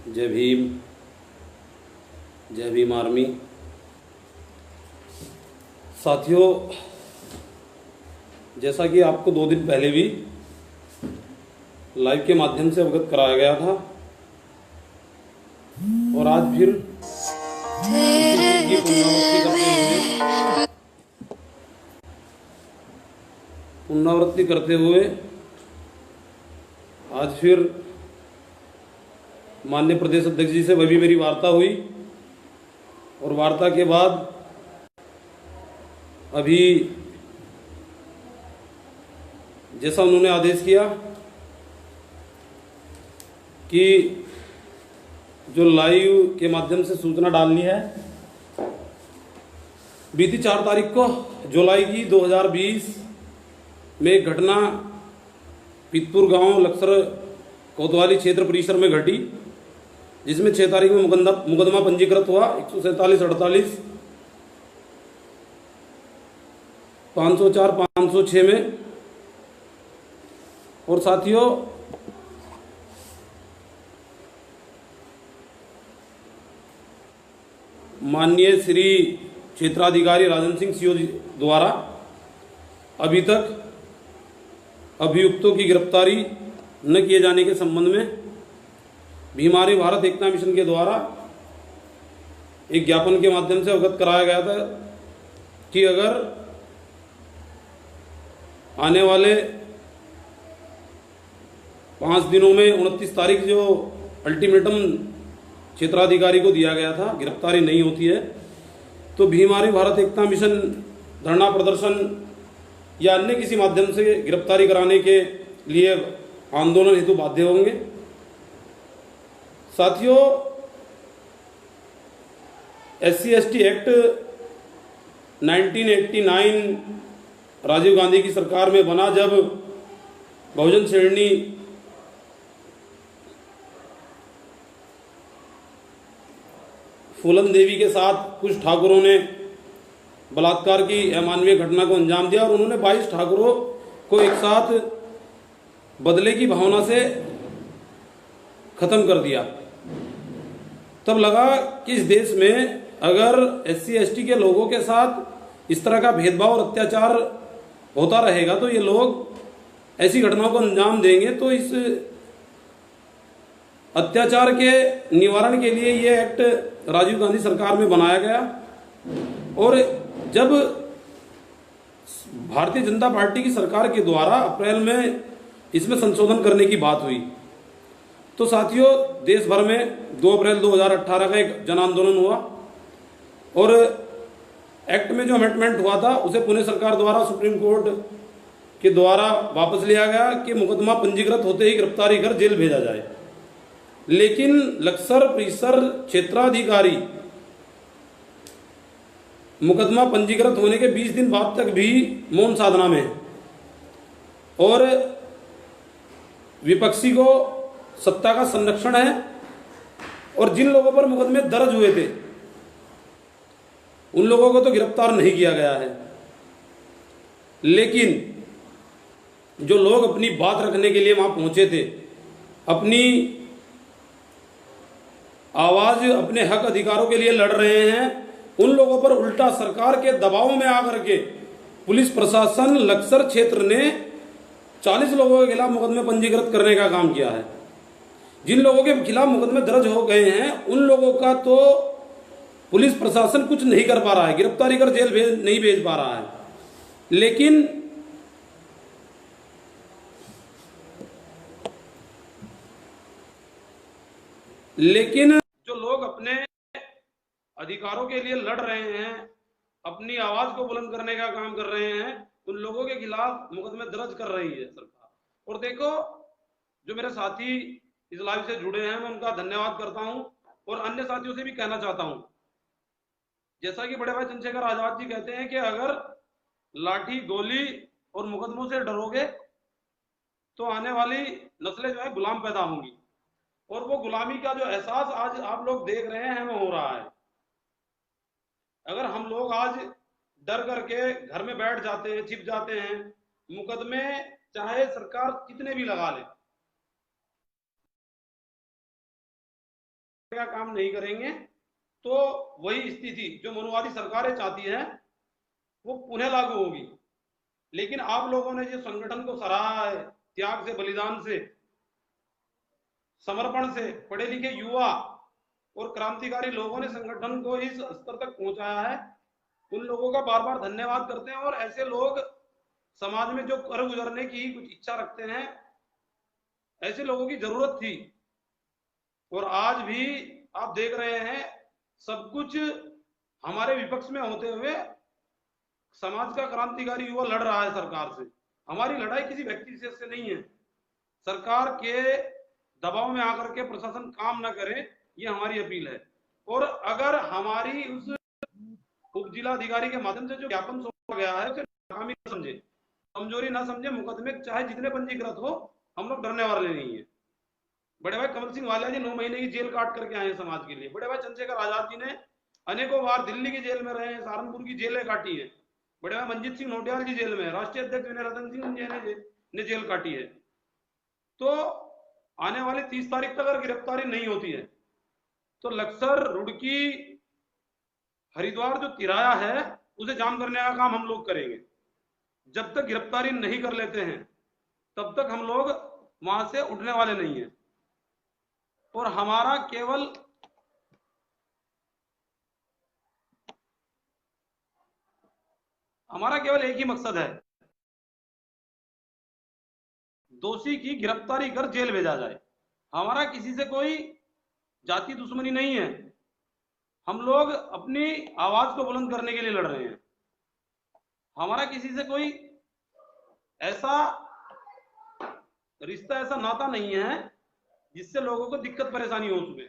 जय भीम। जय भीम आर्मी। साथियों, जैसा कि आपको 2 दिन पहले भी लाइव के माध्यम से अवगत कराया गया था और आज फिर पुनरावृत्ति करते हुए आज फिर माननीय प्रदेश अध्यक्ष जी से वह भी मेरी वार्ता हुई और वार्ता के बाद अभी जैसा उन्होंने आदेश किया कि जो लाइव के माध्यम से सूचना डालनी है, बीती 4 तारीख को जुलाई की 2020 में एक घटना पीतपुर गांव लक्सर कोतवाली क्षेत्र परिसर में घटी, जिसमें 6 तारीख में मुकदमा पंजीकृत हुआ 147-48 504-506 में। और साथियों, माननीय श्री क्षेत्राधिकारी राजन सिंह सीओ द्वारा अभी तक अभियुक्तों की गिरफ्तारी न किए जाने के संबंध में भीम आर्मी भारत एकता मिशन के द्वारा एक ज्ञापन के माध्यम से अवगत कराया गया था कि अगर आने वाले 5 दिनों में 29 तारीख जो अल्टीमेटम क्षेत्राधिकारी को दिया गया था, गिरफ्तारी नहीं होती है तो भीम आर्मी भारत एकता मिशन धरना प्रदर्शन या अन्य किसी माध्यम से गिरफ्तारी कराने के लिए आंदोलन हेतु बाध्य होंगे। साथियों, SC/ST एक्ट 1989 राजीव गांधी की सरकार में बना, जब बहुजन श्रेणी फूलन देवी के साथ कुछ ठाकुरों ने बलात्कार की अमानवीय घटना को अंजाम दिया और उन्होंने 22 ठाकुरों को एक साथ बदले की भावना से खत्म कर दिया। तब लगा कि इस देश में अगर SC/ST के लोगों के साथ इस तरह का भेदभाव और अत्याचार होता रहेगा तो ये लोग ऐसी घटनाओं को अंजाम देंगे। तो इस अत्याचार के निवारण के लिए ये एक्ट राजीव गांधी सरकार में बनाया गया और जब भारतीय जनता पार्टी की सरकार के द्वारा अप्रैल में इसमें संशोधन करने की बात हुई तो साथियों, देश भर में 2 अप्रैल 2018 का एक जन आंदोलन हुआ और एक्ट में जो अमेंडमेंट हुआ था उसे पुणे सरकार द्वारा सुप्रीम कोर्ट के द्वारा वापस लिया गया कि मुकदमा पंजीकृत होते ही गिरफ्तारी कर जेल भेजा जाए। लेकिन लक्सर परिसर क्षेत्राधिकारी मुकदमा पंजीकृत होने के 20 दिन बाद तक भी मौन साधना में है और विपक्षी को सत्ता का संरक्षण है और जिन लोगों पर मुकदमे दर्ज हुए थे उन लोगों को तो गिरफ्तार नहीं किया गया है। लेकिन जो लोग अपनी बात रखने के लिए वहां पहुंचे थे, अपनी आवाज, अपने हक अधिकारों के लिए लड़ रहे हैं, उन लोगों पर उल्टा सरकार के दबाव में आकर के पुलिस प्रशासन लक्सर क्षेत्र ने 40 लोगों के खिलाफ मुकदमे पंजीकृत करने का काम किया है। जिन लोगों के खिलाफ मुकदमे दर्ज हो गए हैं उन लोगों का तो पुलिस प्रशासन कुछ नहीं कर पा रहा है, गिरफ्तारी कर जेल नहीं भेज पा रहा है। लेकिन जो लोग अपने अधिकारों के लिए लड़ रहे हैं, अपनी आवाज को बुलंद करने का काम कर रहे हैं, उन लोगों के खिलाफ मुकदमे दर्ज कर रही है सरकार। और देखो, जो मेरे साथी इस लाइव से जुड़े हैं मैं उनका धन्यवाद करता हूं और अन्य साथियों से भी कहना चाहता हूं, जैसा कि बड़े भाई चंद्रशेखर आजाद जी कहते हैं कि अगर लाठी गोली और मुकदमों से डरोगे तो आने वाली नस्लें जो है गुलाम पैदा होंगी और वो गुलामी का जो एहसास आज आप लोग देख रहे हैं हमें हो रहा है। अगर हम लोग आज डर करके घर में बैठ जाते हैं, छिप जाते हैं, मुकदमे चाहे सरकार कितने भी लगा ले, का काम नहीं करेंगे तो वही स्थिति जो मनुवादी सरकारें चाहती है वो पुनः लागू होगी। लेकिन आप लोगों ने जो संगठन को सराहा है, त्याग से, बलिदान से, समर्पण से, पढ़े लिखे युवा और क्रांतिकारी लोगों ने संगठन को इस स्तर तक पहुंचाया है, उन लोगों का बार बार धन्यवाद करते हैं। और ऐसे लोग समाज में जो कर गुजरने की कुछ इच्छा रखते हैं, ऐसे लोगों की जरूरत थी। और आज भी आप देख रहे हैं सब कुछ हमारे विपक्ष में होते हुए समाज का क्रांतिकारी युवा लड़ रहा है सरकार से। हमारी लड़ाई किसी व्यक्ति विशेष से नहीं है। सरकार के दबाव में आकर के प्रशासन काम ना करे, ये हमारी अपील है। और अगर हमारी उस उप जिलाधिकारी के माध्यम से जो ज्ञापन सौंपा गया है उसे नाकामी न समझे, कमजोरी ना समझे, मुकदमे चाहे जितने पंजीकृत हो, हम लोग डरने वाले नहीं है। बड़े भाई कमल सिंह वालिया जी 9 महीने की जेल काट करके आए हैं समाज के लिए। बड़े भाई चंद्रशेखर आजाद जी ने अनेकों बार दिल्ली की जेल में रहे हैं, सहारनपुर की जेलें काटी है। बड़े भाई मंजीत सिंह नोटियाल जी जेल में, राष्ट्रीय अध्यक्ष विनय रतन सिंह ने जेल काटी है। तो आने वाली 30 तारीख तक अगर गिरफ्तारी नहीं होती है तो लक्सर, रुड़की, हरिद्वार जो तिराया है उसे जाम करने का काम हम लोग करेंगे। जब तक गिरफ्तारी नहीं कर लेते हैं तब तक हम लोग वहां से उठने वाले नहीं है। और हमारा केवल एक ही मकसद है, दोषी की गिरफ्तारी कर जेल भेजा जाए। हमारा किसी से कोई जाति दुश्मनी नहीं है। हम लोग अपनी आवाज को बुलंद करने के लिए लड़ रहे हैं। हमारा किसी से कोई ऐसा रिश्ता, ऐसा नाता नहीं है जिससे लोगों को दिक्कत परेशानी हो चुके।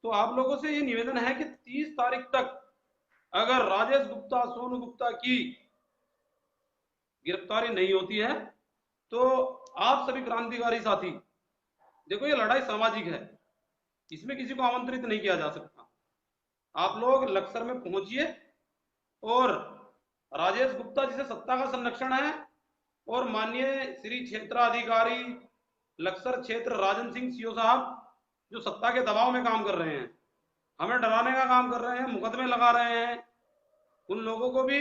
तो आप लोगों से ये निवेदन है कि 30 तारीख तक अगर राजेश गुप्ता, सोनू गुप्ता की गिरफ्तारी नहीं होती है तो आप सभी क्रांतिकारी साथी, देखो ये लड़ाई सामाजिक है, इसमें किसी को आमंत्रित नहीं किया जा सकता। आप लोग लक्सर में पहुंचिए और राजेश गुप्ता जिसे सत्ता का संरक्षण है और माननीय श्री क्षेत्राधिकारी लक्सर क्षेत्र राजन सिंह सीओ साहब जो सत्ता के दबाव में काम कर रहे हैं, हमें डराने का काम कर रहे हैं, मुकदमे लगा रहे हैं, उन लोगों को भी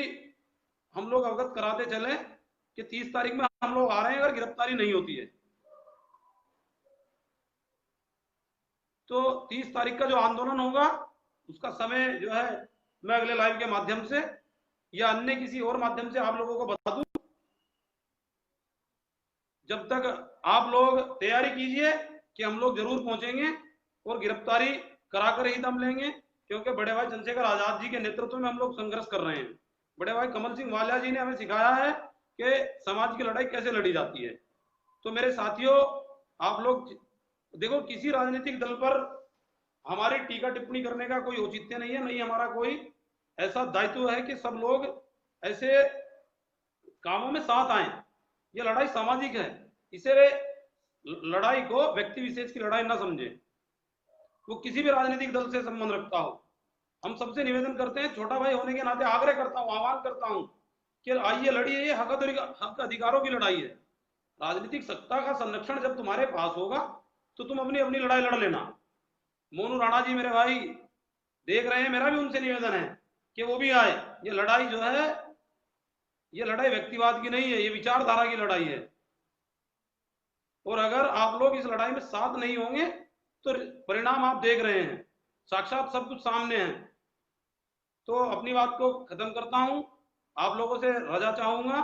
हम लोग अवगत कराते चले कि 30 तारीख में हम लोग आ रहे हैं अगर गिरफ्तारी नहीं होती है। तो 30 तारीख का जो आंदोलन होगा उसका समय जो है मैं अगले लाइव के माध्यम से या अन्य किसी और माध्यम से आप लोगों को बता दूं। जब तक आप लोग तैयारी कीजिए कि हम लोग जरूर पहुंचेंगे और गिरफ्तारी कराकर ही दम लेंगे, क्योंकि बड़े भाई चंद्रशेखर आजाद जी के नेतृत्व में हम लोग संघर्ष कर रहे हैं। बड़े भाई कमल सिंह वालिया जी ने हमें सिखाया है कि समाज की लड़ाई कैसे लड़ी जाती है। तो मेरे साथियों, आप लोग देखो, किसी राजनीतिक दल पर हमारी टीका टिप्पणी करने का कोई औचित्य नहीं है, नहीं हमारा कोई ऐसा दायित्व है कि सब लोग ऐसे कामों में साथ आए। ये लड़ाई सामाजिक है, इसे लड़ाई को व्यक्ति विशेष की लड़ाई ना समझे, वो किसी भी राजनीतिक दल से संबंध रखता हो। हम सबसे निवेदन करते हैं, छोटा भाई होने के नाते आग्रह करता हूं, आह्वान करता हूं कि आइए लड़िए, ये हक अधिकारों की लड़ाई है। राजनीतिक सत्ता का संरक्षण जब तुम्हारे पास होगा तो तुम अपनी अपनी लड़ाई लड़ लेना। मोनू राणा जी मेरे भाई देख रहे हैं, मेरा भी उनसे निवेदन है कि वो भी आए। ये लड़ाई जो है, ये लड़ाई व्यक्तिवाद की नहीं है, ये विचारधारा की लड़ाई है। और अगर आप लोग इस लड़ाई में साथ नहीं होंगे तो परिणाम आप देख रहे हैं, साक्षात सब कुछ सामने है। तो अपनी बात को खत्म करता हूं, आप लोगों से रजा चाहूंगा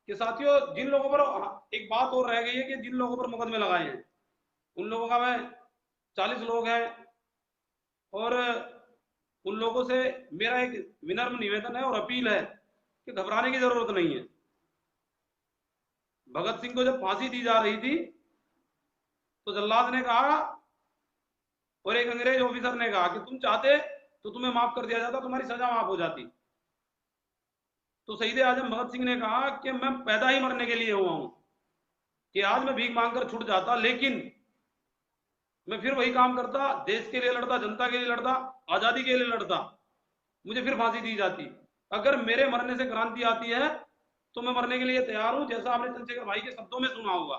कि साथियों, जिन लोगों पर एक बात और रह गई है कि जिन लोगों पर मुकदमे लगाए हैं उन लोगों का मैं 40 लोग हैं, और उन लोगों से मेरा एक विनम्र निवेदन है और अपील है कि घबराने की जरूरत नहीं है। भगत सिंह को जब फांसी दी जा रही थी तो जल्लाद ने कहा और एक अंग्रेज ऑफिसर ने कहा कि तुम चाहते तो तुम्हें माफ कर दिया जाता, तुम्हारी सजा माफ हो जाती। तो शहीद आजम भगत सिंह ने कहा कि मैं पैदा ही मरने के लिए हुआ हूं, कि आज मैं भीख मांगकर छूट जाता लेकिन मैं फिर वही काम करता, देश के लिए लड़ता, जनता के लिए लड़ता, आजादी के लिए लड़ता, मुझे फिर फांसी दी जाती। अगर मेरे मरने से क्रांति आती है तो मैं मरने के लिए तैयार हूं, जैसा आपने चंद्रशेखर भाई के शब्दों में सुना होगा।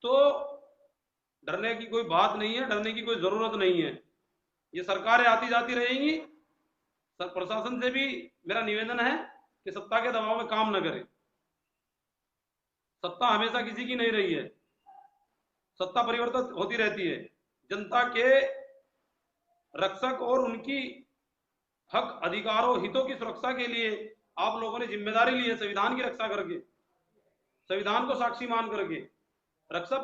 तो डरने की कोई बात नहीं है, डरने की कोई जरूरत नहीं है। ये सरकारें आती जाती रहेंगी। प्रशासन से भी मेरा निवेदन है कि सत्ता के दबाव में काम न करें। सत्ता हमेशा किसी की नहीं रही है, सत्ता परिवर्तित होती रहती है। जनता के रक्षक और उनकी हक, अधिकारों, हितों की सुरक्षा के लिए आप लोगों ने जिम्मेदारी ली है, संविधान की रक्षा करके, संविधान को साक्षी मान करके रक्षा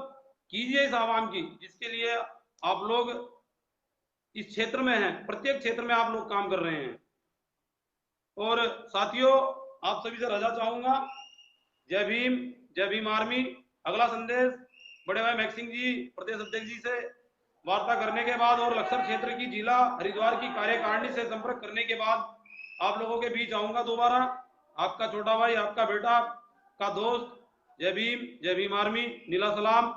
कीजिए इस आवाम की, जिसके लिए आप लोग इस क्षेत्र में हैं, प्रत्येक क्षेत्र में आप लोग काम कर रहे हैं। और साथियों, आप सभी से रजा चाहूंगा। जय भीम, जय भीम आर्मी। अगला संदेश बड़े भाई मैक्सिंग जी, प्रदेश अध्यक्ष जी से वार्ता करने के बाद और लक्सर क्षेत्र की जिला हरिद्वार की कार्यकारिणी से संपर्क करने के बाद आप लोगों के बीच आऊंगा दोबारा। आपका छोटा भाई, आपका बेटा, का दोस्त। जय भीम, जय भीम आर्मी, नीला सलाम।